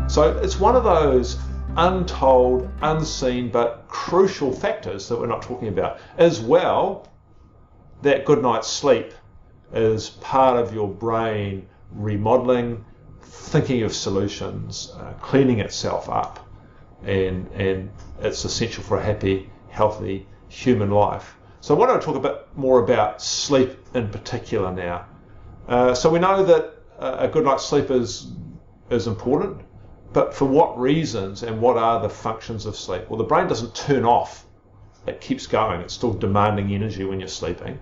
So it's one of those untold, unseen, but crucial factors that we're not talking about. As well, that good night's sleep is part of your brain remodeling, thinking of solutions, cleaning itself up, and it's essential for a happy, healthy human life. So I want to talk a bit more about sleep in particular now. So we know that a good night's sleep is important, but for what reasons and what are the functions of sleep? Well, the brain doesn't turn off. It keeps going. It's still demanding energy when you're sleeping.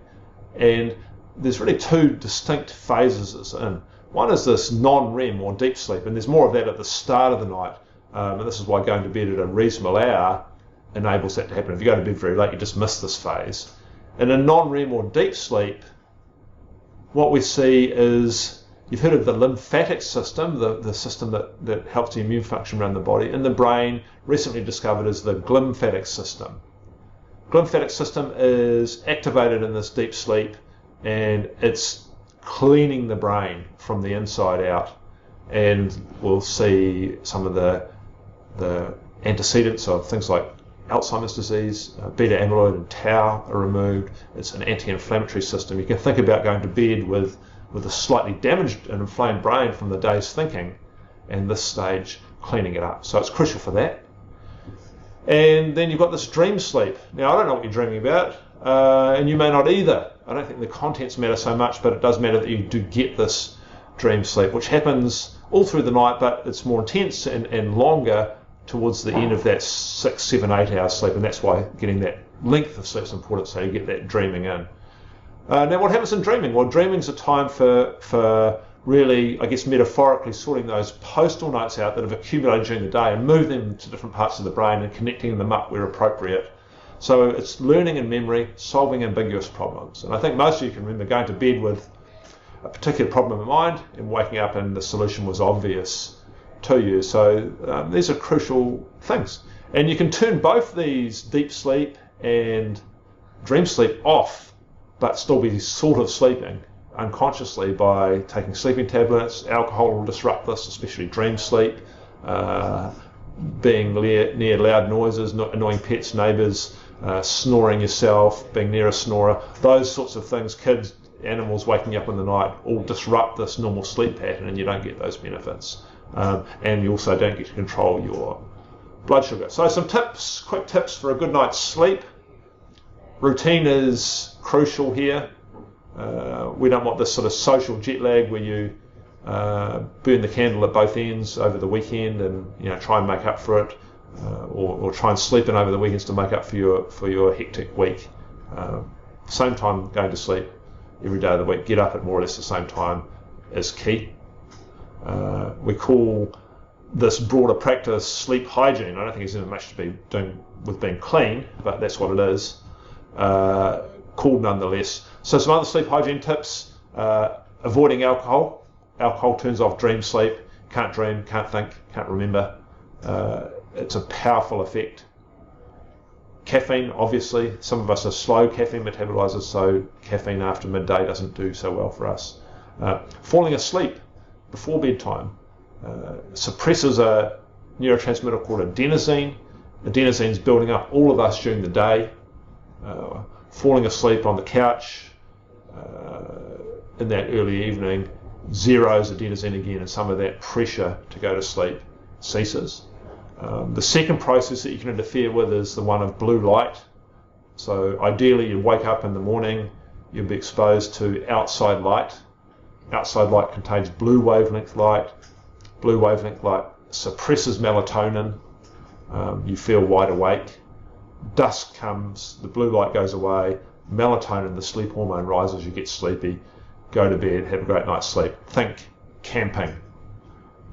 And there's really two distinct phases it's in. One is this non-REM or deep sleep, and there's more of that at the start of the night. And this is why going to bed at a reasonable hour enables that to happen. If you go to bed very late, you just miss this phase. In a non-REM or deep sleep, what we see is, you've heard of the lymphatic system, the system that helps the immune function around the body. In the brain, recently discovered as the glymphatic system. Glymphatic system is activated in this deep sleep, and it's cleaning the brain from the inside out. And we'll see some of the antecedents of things like Alzheimer's disease, beta amyloid and tau are removed. It's an anti-inflammatory system. You can think about going to bed with a slightly damaged and inflamed brain from the day's thinking, and this stage cleaning it up. So it's crucial for that. And then you've got this dream sleep. Now, I don't know what you're dreaming about, and you may not either. I don't think the contents matter so much, but it does matter that you do get this dream sleep, which happens all through the night, but it's more intense and longer towards the end of that 6, 7, 8 hours sleep, and that's why getting that length of sleep is important, so you get that dreaming in. Now, what happens in dreaming? Well, dreaming's a time for really, I guess, metaphorically sorting those postal notes out that have accumulated during the day and move them to different parts of the brain and connecting them up where appropriate. So it's learning and memory, solving ambiguous problems. And I think most of you can remember going to bed with a particular problem in mind and waking up and the solution was obvious to you. So these are crucial things. And you can turn both these deep sleep and dream sleep off, but still be sort of sleeping unconsciously by taking sleeping tablets. Alcohol will disrupt this, especially dream sleep. Being near loud noises, annoying pets, neighbours, snoring yourself, being near a snorer, those sorts of things, kids, animals waking up in the night, all disrupt this normal sleep pattern, and you don't get those benefits. And you also don't get to control your blood sugar. So some tips, quick tips for a good night's sleep. Routine is crucial here. We don't want this sort of social jet lag where you burn the candle at both ends over the weekend and try and make up for it, or try and sleep in over the weekends to make up for your hectic week. Same time going to sleep every day of the week. Get up at more or less the same time is key. We call this broader practice sleep hygiene. I don't think it's much to be doing with being clean, but that's what it is. Called nonetheless. So some other sleep hygiene tips: avoiding alcohol. Alcohol turns off dream sleep. Can't dream, can't think, can't remember. It's a powerful effect. Caffeine, obviously. Some of us are slow caffeine metabolizers, so caffeine after midday doesn't do so well for us. Falling asleep before bedtime suppresses a neurotransmitter called adenosine. Adenosine's building up all of us during the day. Falling asleep on the couch in that early evening zeroes adenosine again, and some of that pressure to go to sleep ceases. The second process that you can interfere with is the one of blue light. So ideally you wake up in the morning, you'll be exposed to outside light. Outside light contains blue wavelength light. Blue wavelength light suppresses melatonin. You feel wide awake. Dusk comes, the blue light goes away, melatonin, the sleep hormone, rises, you get sleepy, go to bed, have a great night's sleep. Think camping.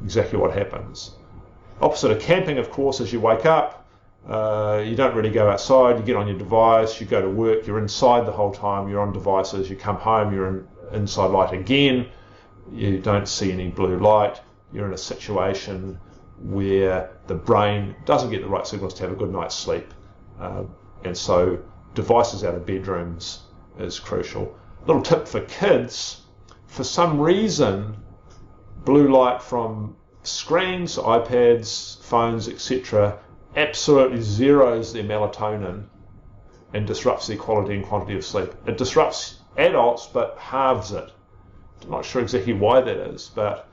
Exactly what happens. Opposite of camping, of course, as you wake up, you don't really go outside, you get on your device, you go to work, you're inside the whole time, you're on devices, you come home, you're in inside light again, you don't see any blue light, you're in a situation where the brain doesn't get the right signals to have a good night's sleep. And so devices out of bedrooms is crucial. Little tip for kids: for some reason blue light from screens, iPads, phones, etc. absolutely zeroes their melatonin and disrupts their quality and quantity of sleep. It disrupts adults but halves it. I'm not sure exactly why that is, but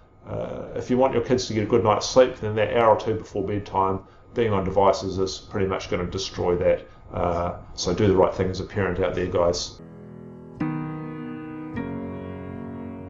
if you want your kids to get a good night's sleep, then that hour or two before bedtime, being on devices is pretty much going to destroy that. So do the right thing as a parent out there, guys.